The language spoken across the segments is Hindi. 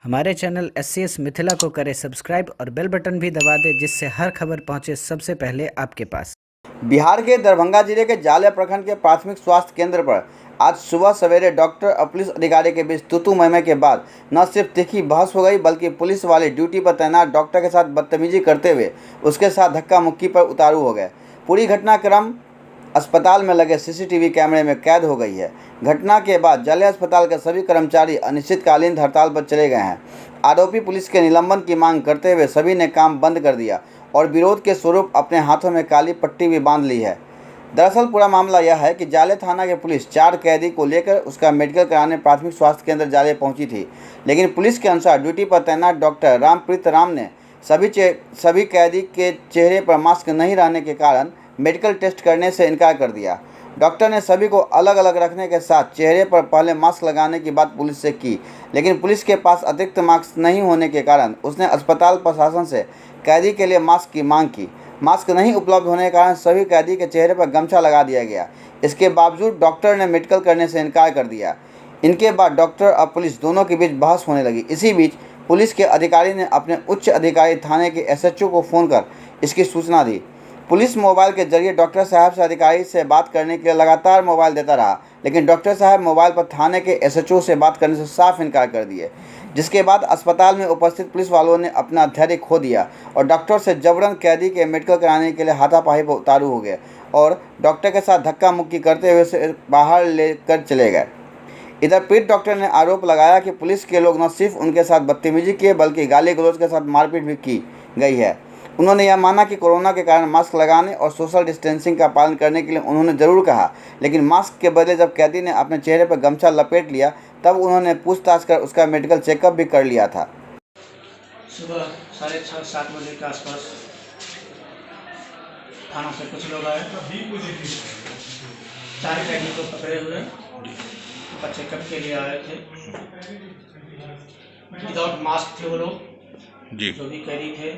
हमारे चैनल SCS मिथिला को करें सब्सक्राइब और बेल बटन भी दबा दें, जिससे हर खबर पहुंचे सबसे पहले आपके पास। बिहार के दरभंगा जिले के जाले प्रखंड के प्राथमिक स्वास्थ्य केंद्र पर आज सुबह सवेरे डॉक्टर और पुलिस अधिकारी के बीच तू मैं के बाद न सिर्फ तीखी बहस हो गई, बल्कि पुलिस वाले ड्यूटी पर तैनात डॉक्टर के साथ बदतमीजी करते हुए उसके साथ धक्का मुक्की पर उतारू हो गए। पूरी घटनाक्रम अस्पताल में लगे CCTV कैमरे में कैद हो गई है। घटना के बाद जाले अस्पताल के सभी कर्मचारी अनिश्चितकालीन हड़ताल पर चले गए हैं। आरोपी पुलिस के निलंबन की मांग करते हुए सभी ने काम बंद कर दिया और विरोध के स्वरूप अपने हाथों में काली पट्टी भी बांध ली है। दरअसल पूरा मामला यह है कि जाले थाना के पुलिस 4 कैदी को लेकर उसका मेडिकल कराने प्राथमिक स्वास्थ्य केंद्र जाले पहुंची थी, लेकिन पुलिस के अनुसार ड्यूटी पर तैनात डॉक्टर रामप्रीत राम ने सभी कैदी के चेहरे पर मास्क नहीं रहने के कारण मेडिकल टेस्ट करने से इनकार कर दिया। डॉक्टर ने सभी को अलग अलग रखने के साथ चेहरे पर पहले मास्क लगाने की बात पुलिस से की, लेकिन पुलिस के पास अतिरिक्त मास्क नहीं होने के कारण उसने अस्पताल प्रशासन से कैदी के लिए मास्क की मांग की। मास्क नहीं उपलब्ध होने के कारण सभी कैदी के चेहरे पर गमछा लगा दिया गया। इसके बावजूद डॉक्टर ने मेडिकल करने से इनकार कर दिया। इनके बाद डॉक्टर और पुलिस दोनों के बीच बहस होने लगी। इसी बीच पुलिस के अधिकारी ने अपने उच्च अधिकारी थाने के SHO को फ़ोन कर इसकी सूचना दी। पुलिस मोबाइल के जरिए डॉक्टर साहब से अधिकारी से बात करने के लिए लगातार मोबाइल देता रहा, लेकिन डॉक्टर साहब मोबाइल पर थाने के SHO से बात करने से साफ इनकार कर दिए, जिसके बाद अस्पताल में उपस्थित पुलिस वालों ने अपना धैर्य खो दिया और डॉक्टर से जबरन कैदी के मेडिकल कराने के लिए हाथापाई पर उतारू हो गए और डॉक्टर के साथ धक्का मुक्की करते हुए उसे बाहर लेकर चले गए। इधर पीड़ित डॉक्टर ने आरोप लगाया कि पुलिस के लोग न सिर्फ उनके साथ बदतमीजी किए, बल्कि गाली गलौज के साथ मारपीट भी की गई है। उन्होंने यह माना कि कोरोना के कारण मास्क लगाने और सोशल डिस्टेंसिंग का पालन करने के लिए उन्होंने ज़रूर कहा, लेकिन मास्क के बदले जब कैदी ने अपने चेहरे पर गमछा लपेट लिया, तब उन्होंने पूछताछ कर उसका मेडिकल चेकअप भी कर लिया था। सुबह 6:30-7 बजे के आसपास थाना से कुछ लोग आए, 4 कैदी को पकड़े हुए उनका चेकअप के लिए आए थे। विदाउट मास्क थे वो लोग जी, जो भी कैदी थे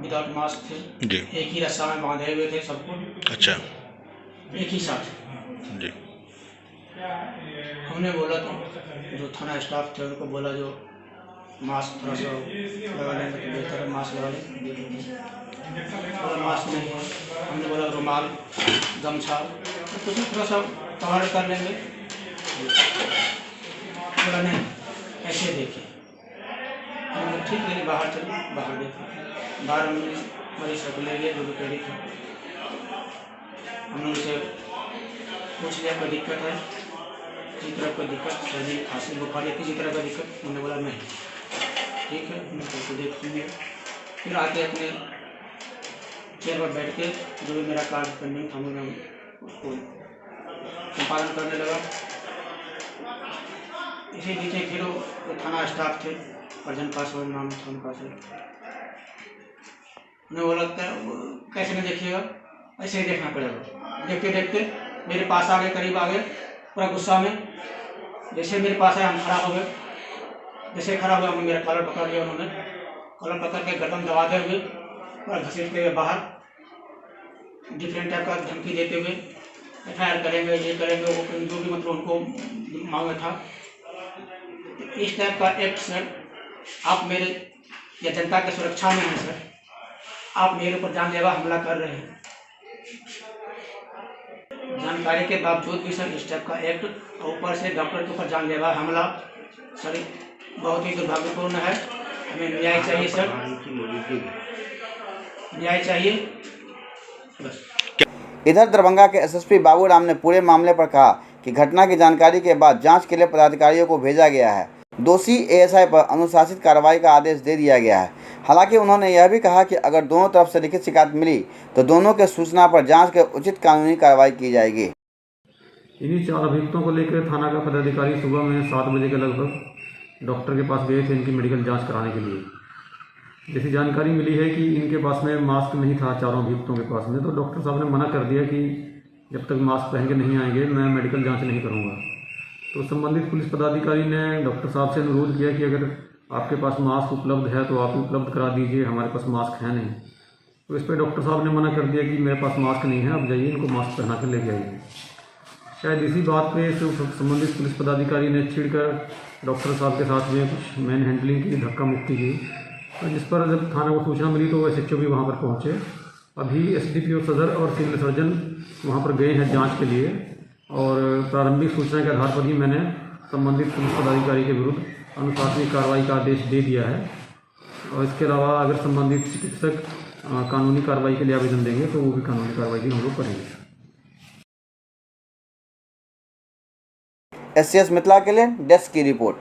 विदाउट मास्क थे जी। एक ही रस्सा में बांधे हुए थे सबको। अच्छा, एक ही साथ जी। हमने बोला तो जो थाना स्टाफ थे उनको बोला जो मास्क थोड़ा सा लगा लेंगे तो बेहतर है, मास्क लगा लें। बोला मास्क नहीं है। हमने बोला रुमाल गमछा तो कुछ थोड़ा सा कवर कर लेंगे। बोला नहीं, ऐसे देखिए। हमने ठीक है बाहर चले, बाहर देखे, बाहर हमने मरीज को ले गए, 2 कैदी थे। हमने उनसे पूछ लिया कोई दिक्कत है, किसी तरह कोई दिक्कत, सर्दी खांसी बुखार या किसी तरह का दिक्कत। उन्होंने बोला नहीं, ठीक है। हमने उसको देख लिया, फिर आके अपने चेयर पर बैठ के जो भी मेरा कार्य पेंडिंग था मैंने उसको संपादन करने लगा। इसी बीच फिर वो थाना स्टाफ थे, अर्जन पासवान नाम था उनका से, उन्हें बोला कैसे नहीं देखिएगा, ऐसे ही देखना पड़ेगा। देखते देखते मेरे पास आ गए, करीब आ गए, पूरा गुस्सा में। जैसे मेरे पास आया हम खड़ा हो गए, जैसे खड़ा हुआ मेरा कॉलर पकड़ लिया उन्होंने, कॉलर पकड़ के गर्दन दबाते हुए पूरा घसीटते हुए बाहर, डिफरेंट टाइप का धमकी देते हुए FIR करेंगे, ये करेंगे, वो जो भी मतलब उनको मांग था। इस टाइप का एक्ट सर, आप मेरे या जनता की सुरक्षा में हैं सर, आप मेरे ऊपर जानलेवा हमला कर रहे हैं। जानकारी के बावजूद भी सर इस टाइप का एक्ट, ऊपर से डॉक्टर के ऊपर जानलेवा हमला सर बहुत ही दुर्भाग्यपूर्ण है। हमें न्याय चाहिए सर, न्याय चाहिए बस। इधर दरभंगा के SSP बाबूराम ने पूरे मामले पर कहा कि घटना की जानकारी के बाद जांच के लिए पदाधिकारियों को भेजा गया है। दोषी ASI पर अनुशासित कार्रवाई का आदेश दे दिया गया है। हालांकि उन्होंने यह भी कहा कि अगर दोनों तरफ से लिखित शिकायत मिली तो दोनों के सूचना पर जांच के उचित कानूनी कार्रवाई की जाएगी। इन्हीं 4 अभियुक्तों को लेकर थाना का पदाधिकारी सुबह में 7 बजे के लगभग डॉक्टर के पास गए थे इनकी मेडिकल जाँच कराने के लिए। जैसी जानकारी मिली है कि इनके पास में मास्क नहीं था, 4 अभियुक्तों के पास में, तो डॉक्टर साहब ने मना कर दिया कि जब तक मास्क पहन के नहीं आएंगे मैं मेडिकल जांच नहीं करूंगा। तो संबंधित पुलिस पदाधिकारी ने डॉक्टर साहब से अनुरोध किया कि अगर आपके पास मास्क उपलब्ध है तो आप उपलब्ध करा दीजिए, हमारे पास मास्क है नहीं। तो इस पर डॉक्टर साहब ने मना कर दिया कि मेरे पास मास्क नहीं है, आप जाइए इनको मास्क पहना कर लेके आइए। शायद इसी बात पे संबंधित पुलिस पदाधिकारी ने चिढ़कर डॉक्टर साहब के साथ में कुछ मैन हैंडलिंग की, धक्का मुक्की की, और जिस पर जब थाना को सूचना मिली तो SHO भी वहाँ पर पहुँचे। अभी SDPO सदर और सिविल सर्जन वहाँ पर गए हैं जांच के लिए, और प्रारंभिक सूचना के आधार पर ही मैंने संबंधित पुलिस पदाधिकारी के विरुद्ध अनुशासनिक कार्रवाई का आदेश दे दिया है। और इसके अलावा अगर संबंधित चिकित्सक कानूनी कार्रवाई के लिए आवेदन देंगे तो वो भी कानूनी कार्रवाई भी हम लोग करेंगे। SCS मिथिला के लिए डेस्क की रिपोर्ट।